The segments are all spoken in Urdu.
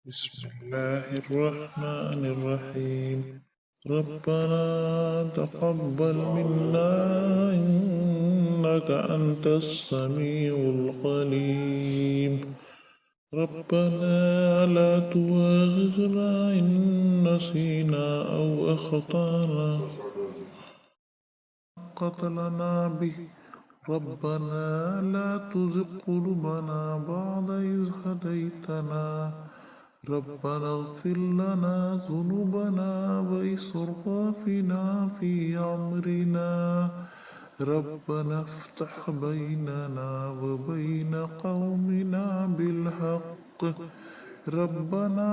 بسم الله الرحمن الرحيم. ربنا تقبل منا إنك أنت السميع العليم. ربنا لا تؤاخذنا إن نسينا أو أخطأنا قتلنا به. ربنا لا تزغ قلوبنا بعد إذ هديتنا. ربنا اغفر لنا ذنوبنا وإسرافنا في أمرنا. ربنا افتح بيننا وبين قومنا بالحق. ربنا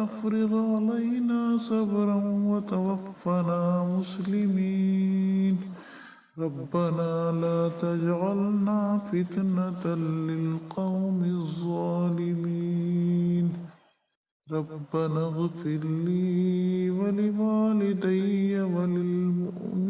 أفرغ علينا صبرا وتوفنا مسلمين. ربنا لا تجعلنا فتنة للقوم الظالمين. ربنا اغفر لي ولوالدي وللمؤمنين